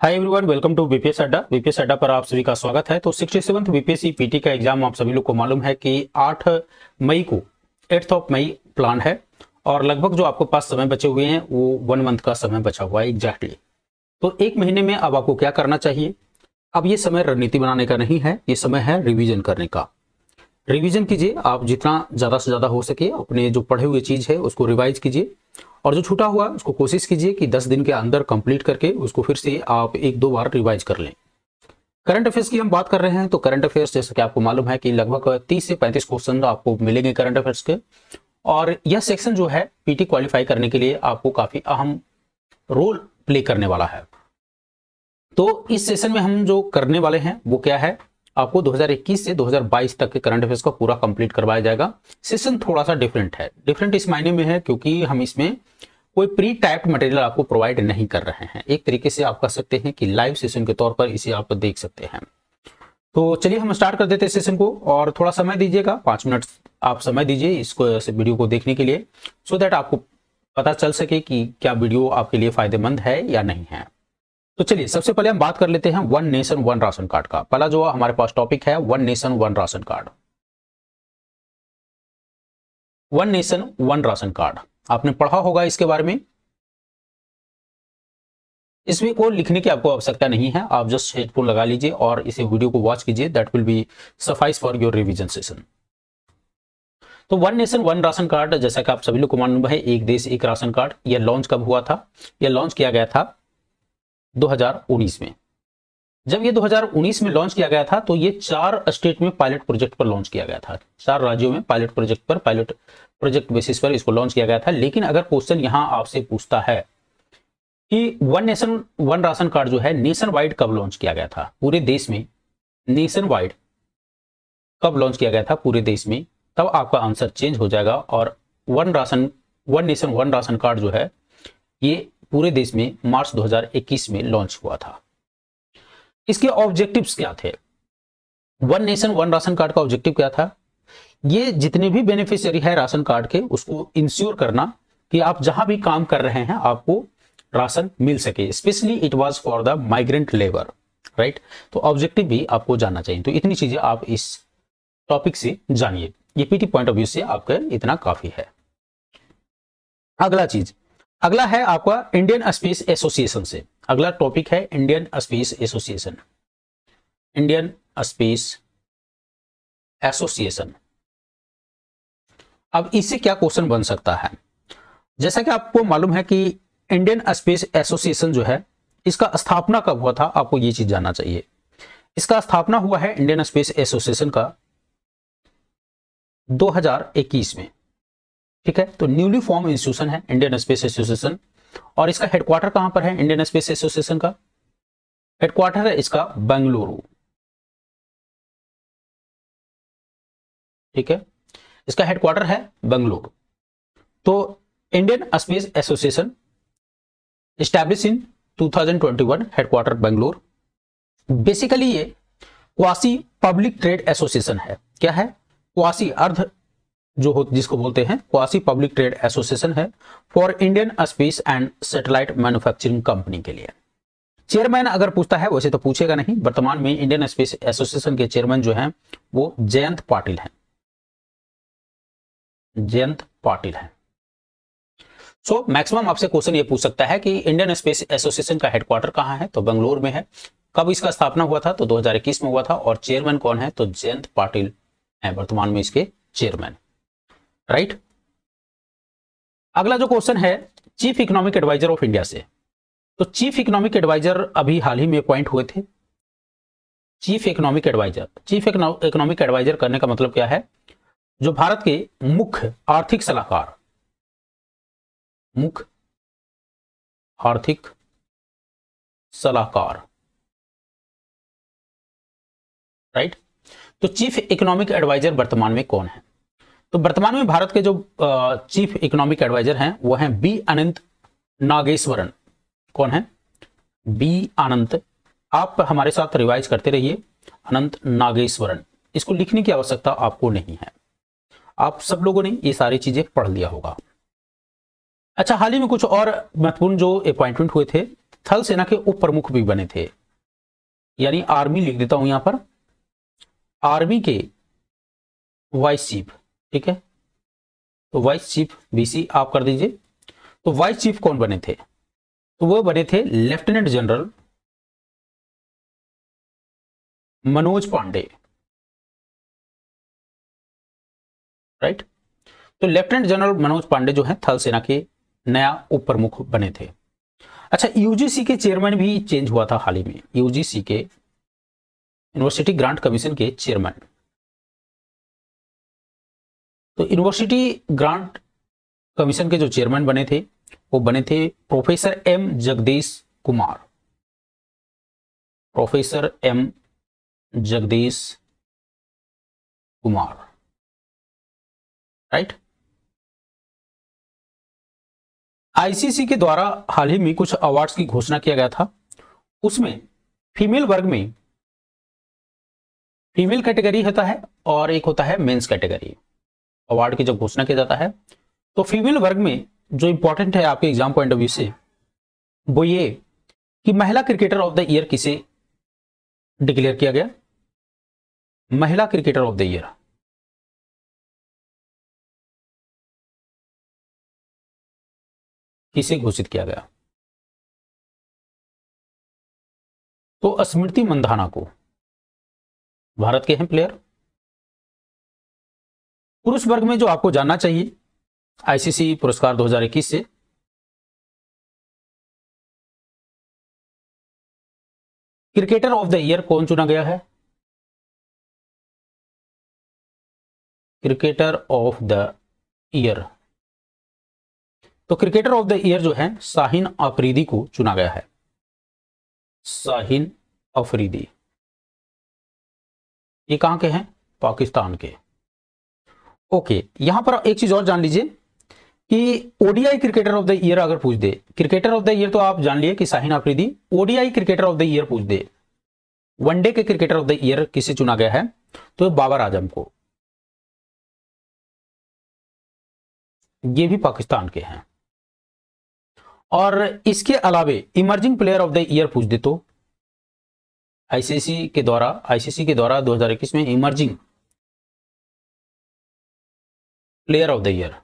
Hi everyone, welcome to BPS Adda. BPS Adda पर आप सभी का स्वागत है। तो 67th बीपीएससी पीटी का एग्जाम आप सभी लोग को मालूम है कि 8 मई को 8th ऑफ मई प्लान है और लगभग जो आपके पास समय बचे हुए हैं वो 1 मंथ का समय बचा हुआ है एग्जैक्टली। तो एक महीने में अब आपको क्या करना चाहिए? अब ये समय रणनीति बनाने का नहीं है, ये समय है रिविजन करने का। रिवीजन कीजिए, आप जितना ज़्यादा से ज़्यादा हो सके अपने जो पढ़े हुए चीज़ है उसको रिवाइज कीजिए और जो छूटा हुआ उसको कोशिश कीजिए कि 10 दिन के अंदर कंप्लीट करके उसको फिर से आप 1-2 बार रिवाइज कर लें। करंट अफेयर्स की हम बात कर रहे हैं तो करंट अफेयर्स जैसे कि आपको मालूम है कि लगभग 30 से 35 क्वेश्चन आपको मिलेंगे करंट अफेयर्स के, और यह सेक्शन जो है पीटी क्वालिफाई करने के लिए आपको काफ़ी अहम रोल प्ले करने वाला है। तो इस सेशन में हम जो करने वाले हैं वो क्या है, आपको 2021 से 2022 तक के करंट अफेयर्स का पूरा कंप्लीट करवाया जाएगा। सेशन थोड़ा सा डिफरेंट है, डिफरेंट इस मायने में है क्योंकि हम इसमें कोई प्री टाइप्ड मटेरियल आपको प्रोवाइड नहीं कर रहे हैं। एक तरीके से आप कह सकते हैं कि लाइव सेशन के तौर पर इसे आप देख सकते हैं। तो चलिए हम स्टार्ट कर देते हैं सेशन को, और थोड़ा समय दीजिएगा, 5 मिनट आप समय दीजिए इसको वीडियो को देखने के लिए, सो दैट आपको पता चल सके कि क्या वीडियो आपके लिए फायदेमंद है या नहीं है। तो चलिए सबसे पहले हम बात कर लेते हैं one nation one ration card का। पहला जो हमारे पास टॉपिक है one nation one ration card. One nation one ration card आपने पढ़ा होगा इसके बारे में। इसमें कोई लिखने की आपको आवश्यकता नहीं है, आप जस्ट हेडफोन लगा लीजिए और इसे वीडियो को वॉच कीजिए, that will be suffice for your revision session. तो one nation one ration card जैसा कि आप सभी लोग को मालूम है, एक देश एक राशन कार्ड, यह लॉन्च कब हुआ था? यह लॉन्च किया गया था 2019 में। जब ये 2019 में लॉन्च किया गया था तो ये 4 स्टेट में पायलट प्रोजेक्ट पर लॉन्च किया गया था। 4 राज्यों में पायलट प्रोजेक्ट बेसिस पर इसको लॉन्च किया गया था। लेकिन अगर क्वेश्चन यहां आपसे पूछता है कि one nation one ration card जो है नेशन वाइड कब लॉन्च किया गया था, पूरे देश में नेशन वाइड कब लॉन्च किया गया था पूरे देश में, तब आपका आंसर चेंज हो जाएगा और one nation one ration card जो है ये पूरे देश में मार्च 2021 में लॉन्च हुआ था। इसके ऑब्जेक्टिव्स क्या थे? One nation one ration card का ऑब्जेक्टिव क्या था? ये जितने भी बेनिफिशियरी है राशन कार्ड के उसको इंश्योर करना कि आप जहां भी काम कर रहे हैं आपको राशन मिल सके। Specially it was for the migrant labour, right. तो ऑब्जेक्टिव भी आपको जानना चाहिए। तो इतनी चीजें आप इस टॉपिक से जानिए, ये पीटी पॉइंट ऑफ व्यू से आपका इतना काफी है। अगला है आपका इंडियन स्पेस एसोसिएशन से। अगला टॉपिक है Indian space association. Indian space association, अब इससे क्या क्वेश्चन बन सकता है? जैसा कि आपको मालूम है कि इंडियन स्पेस एसोसिएशन जो है इसका स्थापना कब हुआ था, आपको ये चीज जानना चाहिए। इसका स्थापना हुआ है इंडियन स्पेस एसोसिएशन का 2021 में, ठीक है। तो न्यूली फॉर्म इंस्टीट्यूशन है इंडियन स्पेस एसोसिएशन, और इसका हेडक्वार्टर कहां पर है? इंडियन स्पेस एसोसिएशन का हेडक्वार्टर है इसका बेंगलुरु, ठीक है। इसका हेडक्वार्टर है बेंगलुरु। तो Indian space association establish in 2021, headquarter Bengaluru. Basically ये क्वासी पब्लिक ट्रेड एसोसिएशन है। क्या है? क्वासी अर्ध जो हो जिसको बोलते हैं क्वासी पब्लिक ट्रेड एसोसिएशन है for Indian space and satellite manufacturing company के लिए। चेयरमैन अगर पूछता है, वैसे तो पूछेगा नहीं, वर्तमान में इंडियन स्पेस एसोसिएशन के चेयरमैन जो हैं वो जयंत पाटिल हैं। जयंत पाटिल हैं। सो मैक्सिमम आपसे क्वेश्चन ये पूछ सकता है कि इंडियन स्पेस एसोसिएशन का हेडक्वार्टर कहां है, तो बेंगलुरु में है। कब इसका स्थापना हुआ था, तो 2021 में हुआ था, और चेयरमैन कौन है, तो जयंत पाटिल है वर्तमान में इसके चेयरमैन, राइट। अगला जो क्वेश्चन है chief economic adviser of India से। तो चीफ इकोनॉमिक एडवाइजर अभी हाल ही में अपॉइंट हुए थे। चीफ इकोनॉमिक एडवाइजर करने का मतलब क्या है? जो भारत के मुख्य आर्थिक सलाहकार, मुख्य आर्थिक सलाहकार, राइट। तो चीफ इकोनॉमिक एडवाइजर वर्तमान में कौन है? तो वर्तमान में भारत के जो चीफ इकोनॉमिक एडवाइजर हैं वो हैं बी अनंत नागेश्वरन। कौन है? बी अनंत। आप हमारे साथ रिवाइज करते रहिए, अनंत नागेश्वरन। इसको लिखने की आवश्यकता आपको नहीं है, आप सब लोगों ने ये सारी चीजें पढ़ लिया होगा। अच्छा, हाल ही में कुछ और महत्वपूर्ण जो अपॉइंटमेंट हुए थे थल सेना के उप प्रमुख भी बने थे, यानी आर्मी लिख देता हूं यहां पर, आर्मी के वाइस चीफ, ठीक है, तो वाइस चीफ वीसी आप कर दीजिए। तो वाइस चीफ कौन बने थे, तो वो बने थे lieutenant general Manoj Pande, right. तो लेफ्टिनेंट जनरल मनोज पांडे जो है थल सेना के नया उप प्रमुख बने थे। अच्छा, यूजीसी के चेयरमैन भी चेंज हुआ था हाल ही में, यूजीसी के यूनिवर्सिटी ग्रांट कमीशन के चेयरमैन। तो यूनिवर्सिटी ग्रांट कमीशन के जो चेयरमैन बने थे वो बने थे professor M Jagadish Kumar, professor M Jagadish Kumar, right. ICC के द्वारा हाल ही में कुछ अवार्ड्स की घोषणा किया गया था, उसमें फीमेल वर्ग में फीमेल कैटेगरी होता है और एक होता है मेंस कैटेगरी। अवार्ड की जब घोषणा किया जाता है तो फीमेल वर्ग में जो इंपॉर्टेंट है आपके एग्जाम पॉइंट ऑफ व्यू से वो ये कि महिला क्रिकेटर ऑफ द ईयर किसे डिक्लेयर किया गया, महिला क्रिकेटर ऑफ द ईयर किसे घोषित किया गया, तो स्मृति मंधाना को, भारत के हैं प्लेयर। पुरुष वर्ग में जो आपको जानना चाहिए आईसीसी पुरस्कार 2021 से, क्रिकेटर ऑफ द ईयर कौन चुना गया है, क्रिकेटर ऑफ द ईयर, तो क्रिकेटर ऑफ द ईयर जो है शाहीन अफरीदी को चुना गया है, शाहीन अफरीदी। ये कहां के हैं, पाकिस्तान के। ओके, यहां पर एक चीज और जान लीजिए कि ODI cricketer of the year अगर पूछ दे, क्रिकेटर ऑफ द ईयर तो आप जान लिए कि Shaheen Afridi, ODI cricketer of the year पूछ दे, वनडे के क्रिकेटर ऑफ द ईयर किसे चुना गया है, तो बाबर आजम को, ये भी पाकिस्तान के हैं। और इसके अलावे emerging player of the year पूछ दे तो आईसीसी के द्वारा 2021 में emerging player of the year,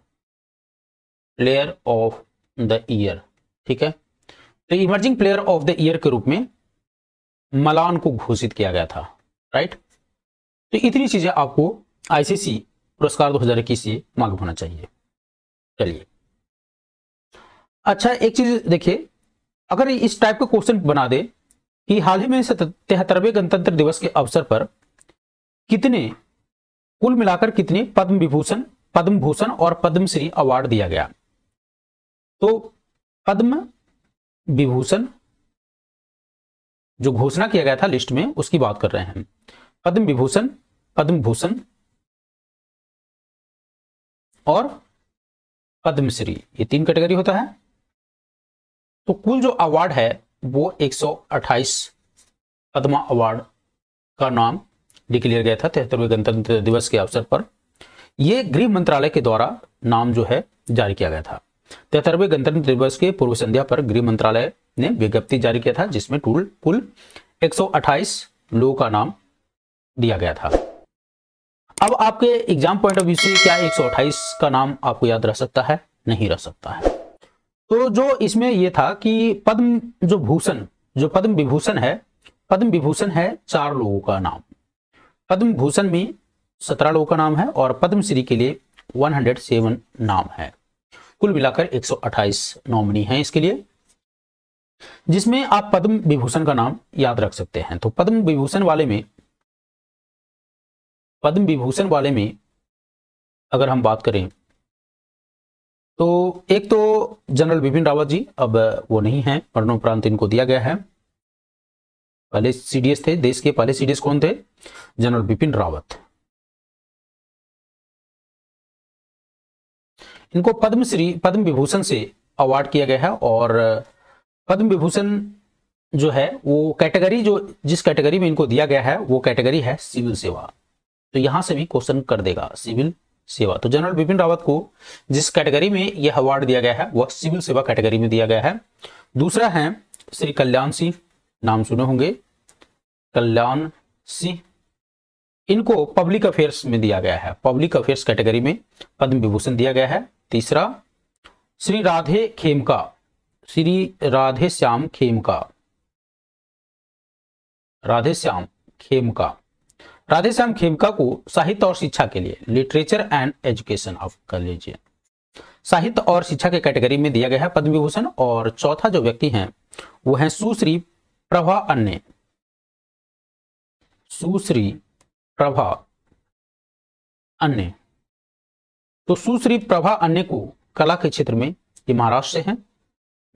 player of the year, ठीक है। तो emerging player of the year के रूप में मलान को घोषित किया गया था, राइट। तो इतनी चीजें आपको आईसीसी पुरस्कार 2021 से मालूम होना चाहिए। चलिए, अच्छा एक चीज देखिए, अगर इस टाइप का क्वेश्चन बना दे कि हाल ही में 73वें गणतंत्र दिवस के अवसर पर कितने, कुल मिलाकर कितने पद्म भूषण और पद्मश्री अवार्ड दिया गया, तो पद्म विभूषण जो घोषणा किया गया था लिस्ट में उसकी बात कर रहे हैं, पद्म विभूषण, पद्म भूषण और पद्मश्री, ये 3 कैटेगरी होता है। तो कुल जो अवार्ड है वो 128 पद्मा अवार्ड का नाम डिक्लेयर गया था 73वें गणतंत्र दिवस के अवसर पर। यह गृह मंत्रालय के द्वारा नाम जो है जारी किया गया था। 73वें गणतंत्र दिवस के पूर्व संध्या पर गृह मंत्रालय ने विज्ञप्ति जारी किया था जिसमें कुल 128 लोगों का नाम दिया गया था। अब आपके एग्जाम पॉइंट ऑफ व्यू से क्या 128 का नाम आपको याद रह सकता है? नहीं रह सकता है। तो जो इसमें यह था कि पद्म जो पद्म विभूषण है, पद्म विभूषण है 4 लोगों का नाम, पद्म भूषण में 17 लोगों का नाम है और पद्मश्री के लिए 107 नाम है। कुल मिलाकर 128 नॉमिनी हैं इसके लिए, जिसमें आप पद्म विभूषण का नाम याद रख सकते हैं। तो पद्म विभूषण वाले में अगर हम बात करें तो एक तो जनरल बिपिन रावत जी, अब वो नहीं है, मरणोपरांत इनको दिया गया है। पहले सीडीएस थे, देश के पहले सीडीएस कौन थे? जनरल बिपिन रावत। इनको पद्म विभूषण से अवार्ड किया गया है और पद्म विभूषण जो है वो कैटेगरी, जो जिस कैटेगरी में इनको दिया गया है वो कैटेगरी है सिविल सेवा। तो यहां से भी क्वेश्चन कर देगा सिविल सेवा। तो जनरल बिपिन रावत को जिस कैटेगरी में यह अवार्ड दिया गया है वह सिविल सेवा कैटेगरी में दिया गया है। दूसरा है श्री कल्याण सिंह, नाम सुने होंगे, कल्याण सिंह, इनको पब्लिक अफेयर्स में दिया गया है, पब्लिक अफेयर्स कैटेगरी में पद्म विभूषण दिया गया है। तीसरा, श्री राधे खेमका, श्री राधे श्याम खेमका, राधे श्याम खेमका, राधे श्याम खेमका को साहित्य और शिक्षा के लिए, लिटरेचर एंड एजुकेशन ऑफ कर लीजिए, साहित्य और शिक्षा के कैटेगरी में दिया गया है पद्म विभूषण। और चौथा जो व्यक्ति हैं वो है सुश्री प्रभा अन्ने, सुश्री प्रभा अन्ने। तो सुश्री प्रभा अन्ने को कला के क्षेत्र में, ये महाराष्ट्र से हैं,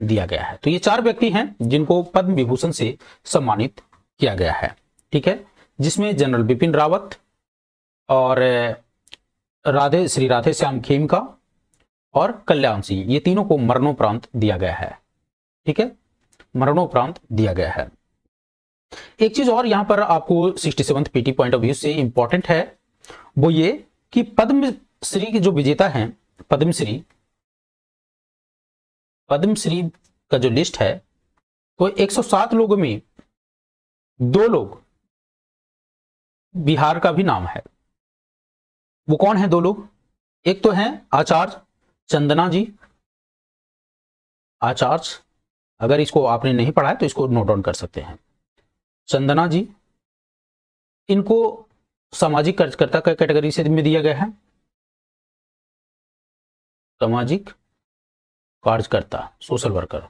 दिया गया है। तो ये 4 व्यक्ति हैं जिनको पद्म विभूषण से सम्मानित किया गया है, ठीक है, जिसमें जनरल बिपिन रावत और श्री राधे श्याम खेमका और कल्याण सिंह, ये तीनों को मरणोपरांत दिया गया है, ठीक है, मरणोपरांत दिया गया है। एक चीज और यहां पर आपको 67th PT point of view से इंपॉर्टेंट है, वो ये कि पद्मश्री के जो विजेता हैं, पद्मश्री का जो लिस्ट है, तो 107 लोगों में 2 लोग बिहार का भी नाम है। वो कौन है 2 लोग? एक तो हैं आचार्य चंदना जी, आचार्य, अगर इसको आपने नहीं पढ़ा है तो इसको नोट डाउन कर सकते हैं, चंदना जी, इनको सामाजिक कार्यकर्ता का कैटेगरी से में दिया गया है, सामाजिक कार्यकर्ता, सोशल वर्कर,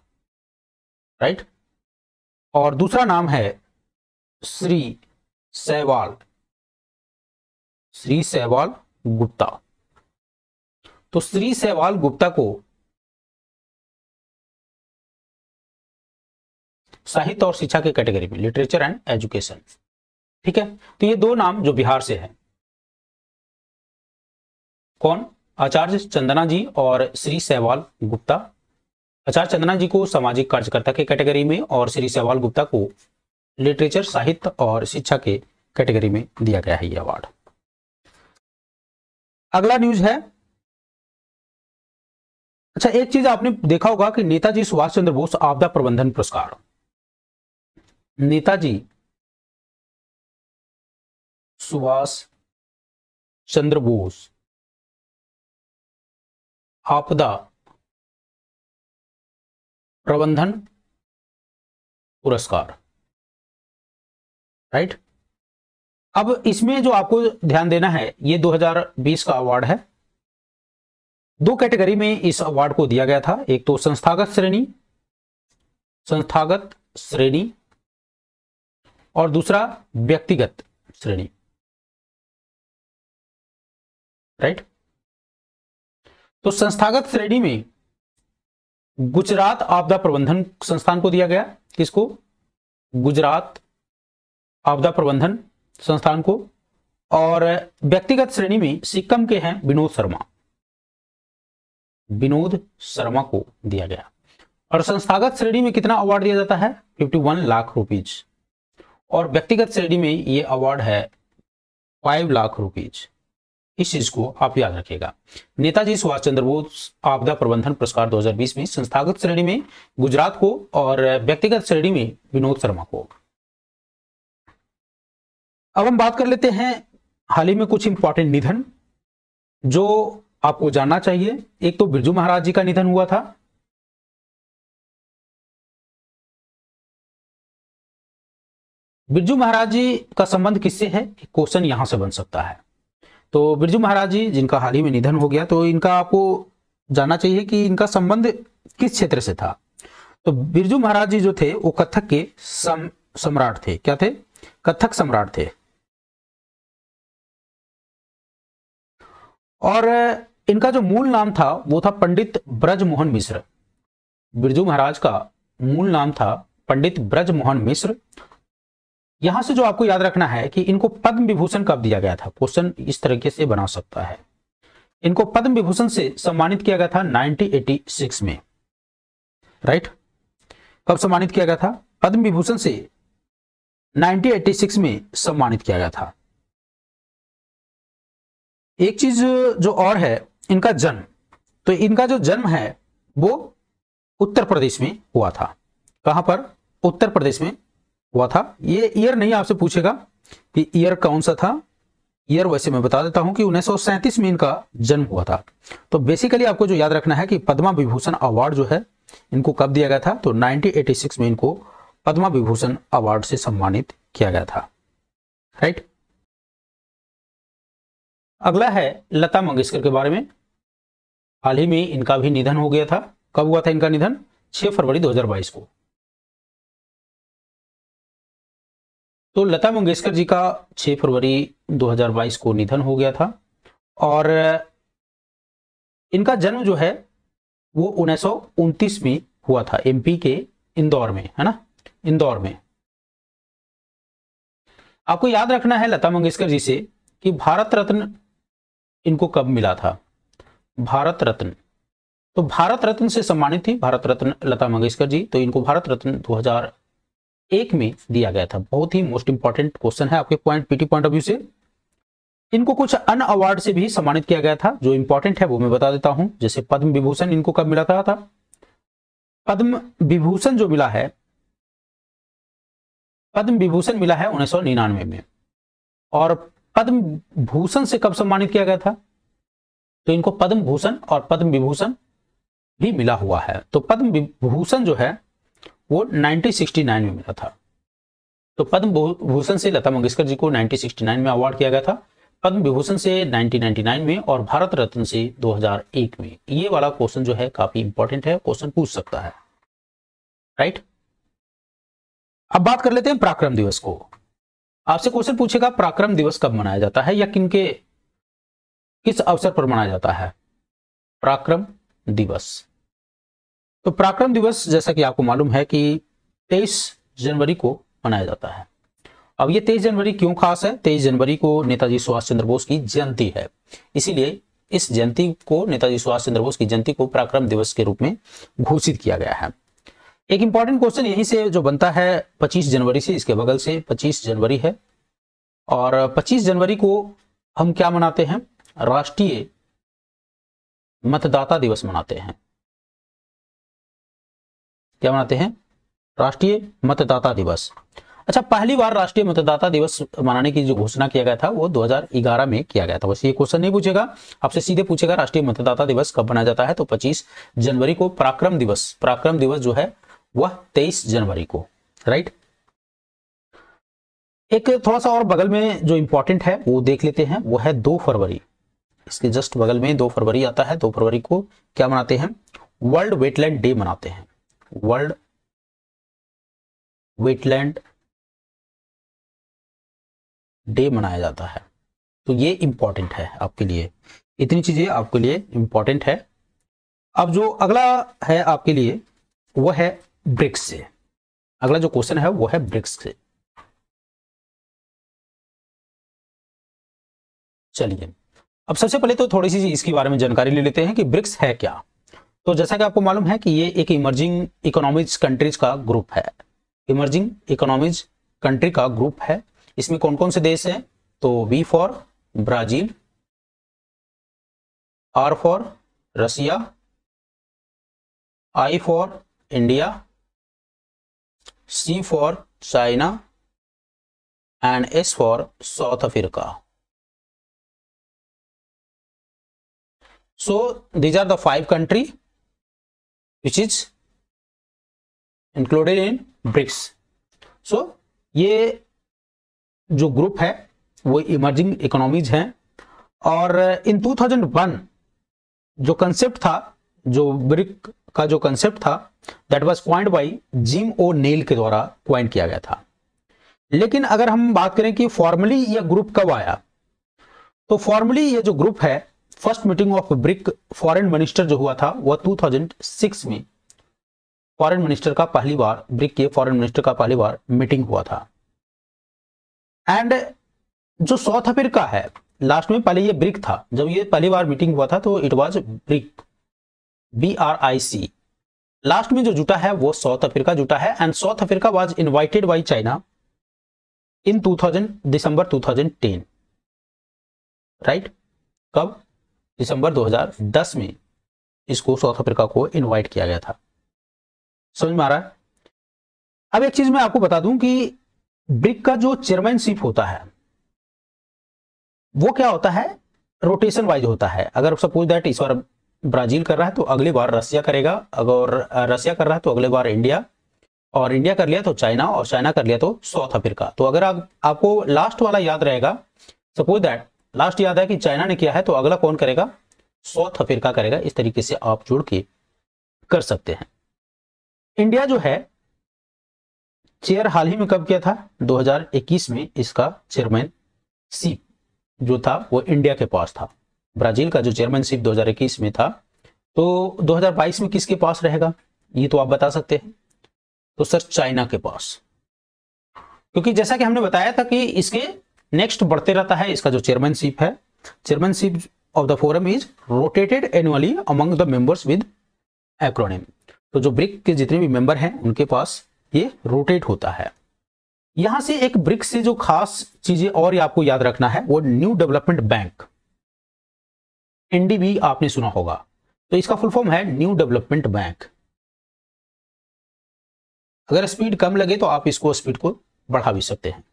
राइट। और दूसरा नाम है श्री सहवाल गुप्ता। तो श्री सहवाल गुप्ता को साहित्य और शिक्षा के कैटेगरी में, लिटरेचर एंड एजुकेशन, ठीक है। तो ये 2 नाम जो बिहार से हैं, कौन? आचार्य चंदना जी और श्री सहवाल गुप्ता। आचार्य चंदना जी को सामाजिक कार्यकर्ता के कैटेगरी में और श्री सहवाल गुप्ता को लिटरेचर, साहित्य और शिक्षा के कैटेगरी में दिया गया है ये अवार्ड। अगला न्यूज है, अच्छा, एक चीज आपने देखा होगा कि नेताजी सुभाष चंद्र बोस आपदा प्रबंधन पुरस्कार, नेताजी सुभाष चंद्र बोस आपदा प्रबंधन पुरस्कार, राइट। अब इसमें जो आपको ध्यान देना है, ये 2020 का अवार्ड है। 2 कैटेगरी में इस अवार्ड को दिया गया था, एक तो संस्थागत श्रेणी और दूसरा व्यक्तिगत श्रेणी, राइट। तो संस्थागत श्रेणी में गुजरात आपदा प्रबंधन संस्थान को दिया गया, किसको? गुजरात आपदा प्रबंधन संस्थान को। और व्यक्तिगत श्रेणी में सिक्किम के हैं विनोद शर्मा को दिया गया। और संस्थागत श्रेणी में कितना अवार्ड दिया जाता है? 51 लाख रुपीज। और व्यक्तिगत श्रेणी में यह अवार्ड है 5 लाख रुपीज। इस चीज को आप याद रखिएगा। नेताजी सुभाष चंद्र बोस आपदा प्रबंधन पुरस्कार 2020 में संस्थागत श्रेणी में गुजरात को और व्यक्तिगत श्रेणी में विनोद शर्मा को। अब हम बात कर लेते हैं हाल ही में कुछ इंपॉर्टेंट निधन जो आपको जानना चाहिए। एक तो बिरजू महाराज जी का निधन हुआ था। बिरजू महाराज जी का संबंध किससे है? क्वेश्चन यहां से बन सकता है। तो बिरजू महाराज जी जिनका हाल ही में निधन हो गया, तो इनका आपको जानना चाहिए कि इनका संबंध किस क्षेत्र से था। तो बिरजू महाराज जी जो थे वो कथक के सम्राट थे। क्या थे? कथक सम्राट थे। और इनका जो मूल नाम था वो था पंडित ब्रजमोहन मिश्र। बिरजू महाराज का मूल नाम था पंडित ब्रजमोहन मिश्र। यहां से जो आपको याद रखना है कि इनको पद्म विभूषण कब दिया गया था। क्वेश्चन इस तरीके से बना सकता है। इनको पद्म विभूषण से सम्मानित किया गया था 1986 में, राइट। कब सम्मानित किया गया था? पद्म विभूषण से 1986 में सम्मानित किया गया था। एक चीज जो और है, इनका जन्म, तो इनका जो जन्म है वो उत्तर प्रदेश में हुआ था। कहां पर? उत्तर प्रदेश में हुआ था। ये ईयर नहीं आपसे पूछेगा कि ईयर कौन सा था, ईयर वैसे मैं बता देता हूं कि 1937 में इनका जन्म हुआ था। तो बेसिकली आपको जो याद रखना है कि पद्मा विभूषण अवार्ड जो है इनको कब दिया गया था, तो 1986 में इनको पद्मा विभूषण अवार्ड से सम्मानित किया गया था। राइट। अगला है लता मंगेशकर के बारे में। हाल ही में इनका भी निधन हो गया था। कब हुआ था इनका निधन? 6 फरवरी 2022 को। तो लता मंगेशकर जी का 6 फरवरी 2022 को निधन हो गया था और इनका जन्म जो है वो 1929 में हुआ था, एमपी के इंदौर में, है ना, इंदौर में। आपको याद रखना है लता मंगेशकर जी से कि भारत रत्न इनको कब मिला था। भारत रत्न, तो भारत रत्न से सम्मानित थी भारत रत्न लता मंगेशकर जी। तो इनको भारत रत्न 2001 में दिया गया था। बहुत ही मोस्ट इंपॉर्टेंट क्वेश्चन है आपके पीटी पॉइंट ऑफ व्यू से। इनको कुछ अन्य अवार्ड से भी सम्मानित किया गया था, जो इंपॉर्टेंट है वो मैं बता देता हूं। जैसे पद्म विभूषण इनको कब मिला था? पद्म विभूषण जो मिला है, पद्म विभूषण मिला है 1999 में। और पद्म भूषण से कब सम्मानित किया गया था? तो इनको पद्म भूषण और पद्म विभूषण भी मिला हुआ है। तो पद्म विभूषण जो है वो 1969 में मिला था। तो पद्म भूषण से लता मंगेशकर जी को 1969 में अवार्ड किया गया था, पद्म विभूषण से 1999 में और भारत रत्न से 2001 में। ये वाला क्वेश्चन जो है काफी इंपॉर्टेंट है, क्वेश्चन पूछ सकता है। राइट। अब बात कर लेते हैं पराक्रम दिवस को। आपसे क्वेश्चन पूछेगा पराक्रम दिवस कब मनाया जाता है या किस अवसर पर मनाया जाता है पराक्रम दिवस। तो पराक्रम दिवस जैसा कि आपको मालूम है कि 23 जनवरी को मनाया जाता है। अब ये 23 जनवरी क्यों खास है? 23 जनवरी को नेताजी सुभाष चंद्र बोस की जयंती है, इसीलिए इस जयंती को, नेताजी सुभाष चंद्र बोस की जयंती को पराक्रम दिवस के रूप में घोषित किया गया है। एक इंपॉर्टेंट क्वेश्चन यहीं से जो बनता है 25 जनवरी से, इसके बगल से 25 जनवरी है और 25 जनवरी को हम क्या मनाते हैं? राष्ट्रीय मतदाता दिवस मनाते हैं। क्या मनाते हैं? राष्ट्रीय मतदाता दिवस। अच्छा, पहली बार राष्ट्रीय मतदाता दिवस मनाने की जो घोषणा किया गया था वो 2011 में किया गया था। वैसे ये क्वेश्चन नहीं पूछेगा, आपसे सीधे पूछेगा राष्ट्रीय मतदाता दिवस कब मनाया जाता है। तो 25 जनवरी को। पराक्रम दिवस जो है वह 23 जनवरी को। राइट। एक थोड़ा सा और बगल में जो इंपॉर्टेंट है वो देख लेते हैं, वो है 2 फरवरी। इसके जस्ट बगल में 2 फरवरी आता है। 2 फरवरी को क्या मनाते हैं? वर्ल्ड वेटलैंड डे मनाते हैं। वर्ल्ड वेटलैंड डे मनाया जाता है। तो ये इंपॉर्टेंट है आपके लिए, इतनी चीजें आपके लिए इंपॉर्टेंट है। अब जो अगला है आपके लिए वो है ब्रिक्स से। अगला जो क्वेश्चन है वो है ब्रिक्स से। चलिए, अब सबसे पहले तो थोड़ी सी इसके बारे में जानकारी ले लेते हैं कि ब्रिक्स है क्या। तो जैसा कि आपको मालूम है कि ये एक इमर्जिंग इकोनॉमिक्स कंट्रीज का ग्रुप है। इमर्जिंग इकोनॉमिक्स कंट्री का ग्रुप है। इसमें कौन कौन से देश हैं? तो B for Brazil, R for Russia, I for India, C for China and S for South Africa. So these are the 5 countries which is included in BRICS. So ये जो ग्रुप है वो इमर्जिंग इकोनॉमीज हैं और इन 2001 जो concept था, जो brick का जो कंसेप्ट था, that was coined by Jim O'Neill के द्वारा क्वाइंड किया गया था। लेकिन अगर हम बात करें कि फॉर्मली यह ग्रुप कब आया, तो फॉर्मली ये जो ग्रुप है, first meeting of brick foreign minister जो हुआ था वह 2006 में फॉरेन मिनिस्टर का पहली बार, ब्रिक के फॉरेन मिनिस्टर का पहली बार मीटिंग हुआ था। एंड जो साउथ अफ्रीका है, लास्ट में पहले ये ब्रिक था, जब ये पहली बार मीटिंग हुआ था तो it was brick, BRIC। Last में जो जुटा है वो साउथ अफ्रीका जुटा है and south Africa was invited by China in December 2010। Right. कब? दिसंबर 2010 में इसको साउथ अफ्रीका को इनवाइट किया गया था। समझ में आ रहा है? अब एक चीज मैं आपको बता दूं कि ब्रिक का जो चेयरमैनशिप होता है वो क्या होता है, रोटेशन वाइज होता है। अगर सपोज दैट इस बार ब्राजील कर रहा है तो अगली बार रसिया करेगा, अगर रसिया कर रहा है तो अगले बार इंडिया, और इंडिया कर लिया तो चाइना, और चाइना कर लिया तो साउथ अफ्रीका। तो अगर आपको लास्ट वाला याद रहेगा, सपोज दैट लास्ट याद है कि चाइना ने किया है तो अगला कौन करेगा, साउथ अफ्रीका करेगा। इस तरीके से आप जोड़ के कर सकते हैं। इंडिया जो है चेयर हाल ही में कब किया था, 2021 में इसका चेयरमैनशिप जो था वो इंडिया के पास था। ब्राजील का जो चेयरमैनशिप 2021 में था, तो 2022 में किसके पास रहेगा ये तो आप बता सकते हैं। तो सर चाइना के पास, क्योंकि जैसा कि हमने बताया था कि इसके नेक्स्ट बढ़ते रहता है। इसका जो चेयरमैनशिप है, chairmanship of the forum is rotated annually among the members with acronym. तो जो ब्रिक के जितने भी मेंबर हैं उनके पास ये रोटेट होता है। यहां से एक ब्रिक से जो खास चीजें और आपको याद रखना है वो न्यू डेवलपमेंट बैंक, एनडीबी आपने सुना होगा। तो इसका फुल फॉर्म है न्यू डेवलपमेंट बैंक। अगर स्पीड कम लगे तो आप इसको स्पीड को बढ़ा भी सकते हैं।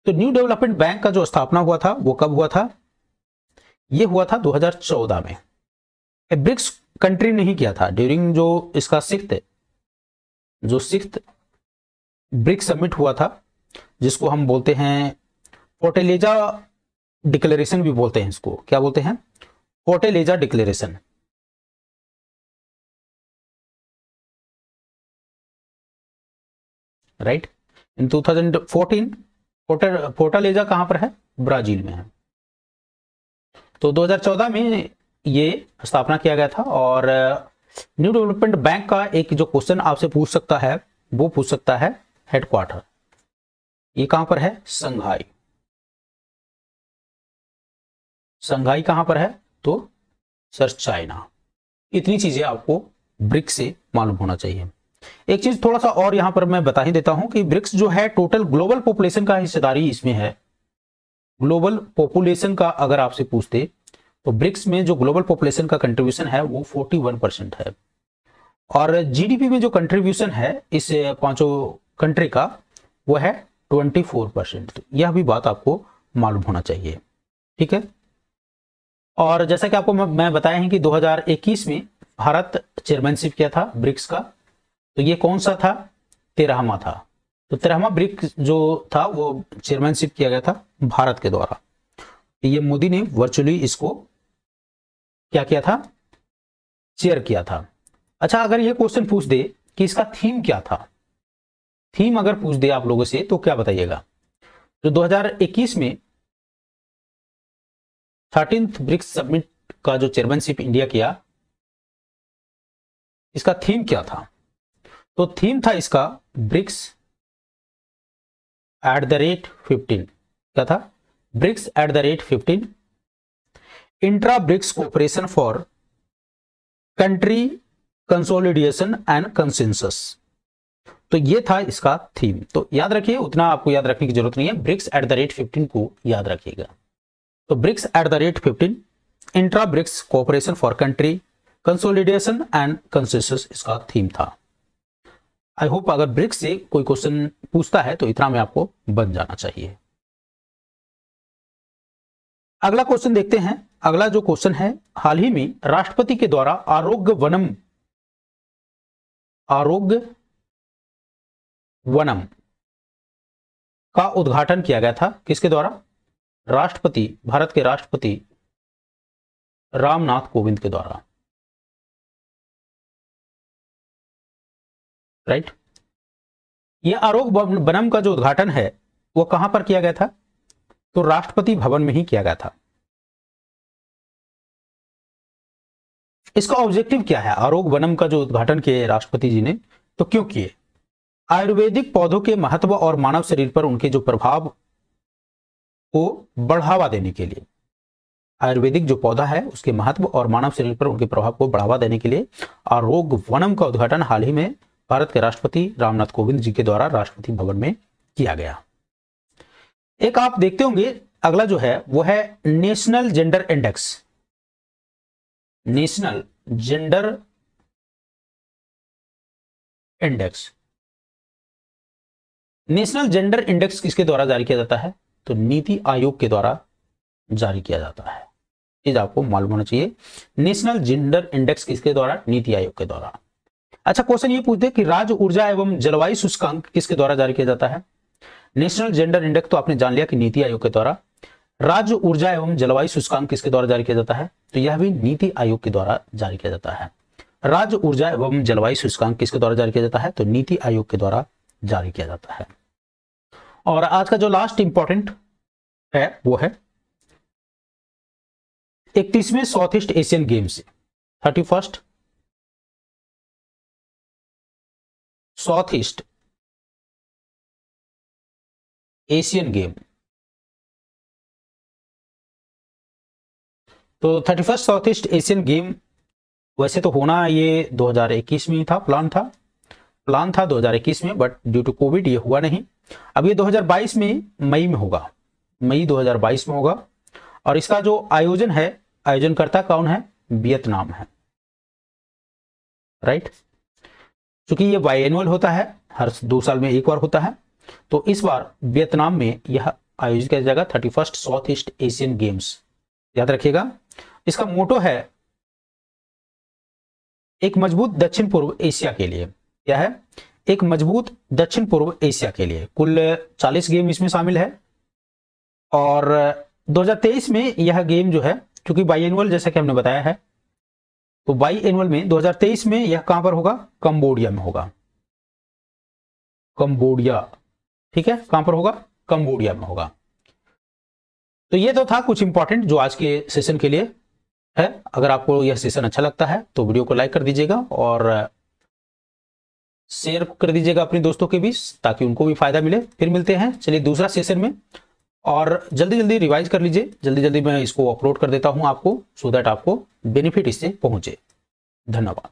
तो न्यू डेवलपमेंट बैंक का जो स्थापना हुआ था वो कब हुआ था, ये हुआ था 2014 में। ब्रिक्स कंट्री नहीं किया था ड्यूरिंग जो इसका सिक्स्थ ब्रिक्स समिट हुआ था, जिसको हम बोलते हैं फोर्टेलेजा डिक्लेरेशन भी बोलते हैं। इसको क्या बोलते हैं, फोर्टेलेजा डिक्लेरेशन। राइट, इन 2014 फोर्टालेजा कहां पर है, ब्राजील में है। तो 2014 में ये स्थापना किया गया था। और न्यू डेवलपमेंट बैंक का एक जो क्वेश्चन आपसे पूछ सकता है वो पूछ सकता है हेडक्वार्टर ये कहां पर है, संघाई। संघाई कहां पर है, तो सर चाइना। इतनी चीजें आपको ब्रिक्स से मालूम होना चाहिए। एक चीज थोड़ा सा और यहां पर मैं बता ही देता हूं कि ब्रिक्स जो है टोटल ग्लोबल पॉपुलेशन का हिस्सेदारी इसमें है। ग्लोबल पॉपुलेशन का अगर आपसे पूछते तो ब्रिक्स में जो ग्लोबल पॉपुलेशन का कंट्रीब्यूशन है वो 41% है। और जीडीपी में जो कंट्रीब्यूशन है इस पांचों कंट्री का वो है 24%। यह भी बात आपको मालूम होना चाहिए, ठीक है। और जैसा कि आपको मैं बताया है कि 2021 में भारत चेयरमैनशिप किया था ब्रिक्स का। तो ये कौन सा था, 13वां था। तो 13वां ब्रिक्स जो था वो चेयरमैनशिप किया गया था भारत के द्वारा। ये मोदी ने वर्चुअली इसको क्या किया था, चेयर किया था। अच्छा, अगर ये क्वेश्चन पूछ दे कि इसका थीम क्या था, थीम अगर पूछ दे आप लोगों से तो क्या बताइएगा। तो 2021 में 13th ब्रिक्स समिट का जो चेयरमैनशिप इंडिया किया, इसका थीम क्या था, तो थीम था इसका ब्रिक्स @15। क्या था, BRICS @15 intra BRICS cooperation for country consolidation and consensus. तो ये था इसका थीम। तो याद रखिए, उतना आपको याद रखने की जरूरत नहीं है, ब्रिक्स @15 को याद रखिएगा। तो BRICS @15 intra BRICS cooperation for country consolidation and consensus इसका थीम था। आई होप अगर ब्रिक्स से कोई क्वेश्चन पूछता है तो इतना में आपको बन जाना चाहिए। अगला क्वेश्चन देखते हैं। अगला जो क्वेश्चन है, हाल ही में राष्ट्रपति के द्वारा आरोग्य वनम का उद्घाटन किया गया था। किसके द्वारा, राष्ट्रपति, भारत के राष्ट्रपति रामनाथ कोविंद के द्वारा। राइट, यह आरोग्य वनम का जो उद्घाटन है वो कहां पर किया गया था, तो राष्ट्रपति भवन में ही किया गया था। इसका ऑब्जेक्टिव क्या है, आरोग्य वनम का जो उद्घाटन किए राष्ट्रपति जी ने, तो क्यों किए, आयुर्वेदिक पौधों के महत्व और मानव शरीर पर उनके जो प्रभाव को बढ़ावा देने के लिए। आयुर्वेदिक जो पौधा है उसके महत्व और मानव शरीर पर उनके प्रभाव को बढ़ावा देने के लिए आरोग्य वनम का उद्घाटन हाल ही में भारत के राष्ट्रपति रामनाथ कोविंद जी के द्वारा राष्ट्रपति भवन में किया गया। एक आप देखते होंगे, अगला जो है वो है national gender index. National gender index. National gender index किसके द्वारा जारी किया जाता है? तो नीति आयोग के द्वारा जारी किया जाता है। चीज आपको मालूम होना चाहिए, नेशनल जेंडर इंडेक्स किसके द्वारा? नीति आयोग के द्वारा। अच्छा, क्वेश्चन ये पूछते हैं कि राज्य ऊर्जा एवं जलवायु सूचकांक किसके द्वारा जारी किया जाता है? नेशनल जेंडर इंडेक्स तो आपने जान लिया कि नीति आयोग के द्वारा। राज्य ऊर्जा एवं जलवायु सूचकांक किसके द्वारा जारी किया जाता है? तो यह भी नीति आयोग के द्वारा जारी किया जाता है। राज्य ऊर्जा एवं जलवायु सूचकांक किसके द्वारा जारी किया जाता है? तो नीति आयोग के द्वारा जारी किया जाता है। और आज का जो लास्ट इंपॉर्टेंट है वो है 31वें South East Asian games, 31st South East Asian game. तो 31st South East Asian game वैसे तो होना ये 2021 में ही था, प्लान था 2021 में, बट ड्यू टू कोविड ये हुआ नहीं। अब ये 2022 में मई में होगा, मई 2022 में होगा। और इसका जो आयोजन है, आयोजनकर्ता कौन है? वियतनाम है, राइट। क्योंकि ये बाइएनुअल होता है, हर 2 साल में एक बार होता है, तो इस बार वियतनाम में यह आयोजित किया जाएगा 31st South East Asian games. याद रखिएगा, इसका मोटो है एक मजबूत दक्षिण पूर्व एशिया के लिए। क्या है? एक मजबूत दक्षिण पूर्व एशिया के लिए। कुल 40 गेम इसमें शामिल है। और 2023 में यह गेम जो है, क्योंकि बाइएनुअल जैसा कि हमने बताया है, तो बाइएनुअल में 2023 में यह कहां पर होगा? कंबोडिया में होगा, कंबोडिया, ठीक है। कहां पर होगा? कंबोडिया में होगा। तो ये तो था कुछ इंपॉर्टेंट जो आज के सेशन के लिए है। अगर आपको यह सेशन अच्छा लगता है तो वीडियो को लाइक कर दीजिएगा और शेयर कर दीजिएगा अपने दोस्तों के बीच, ताकि उनको भी फायदा मिले। फिर मिलते हैं, चलिए दूसरा सेशन में। और जल्दी जल्दी रिवाइज कर लीजिए, जल्दी जल्दी मैं इसको अपलोड कर देता हूं आपको, सो दैट आपको बेनिफिट इससे पहुंचे। धन्यवाद।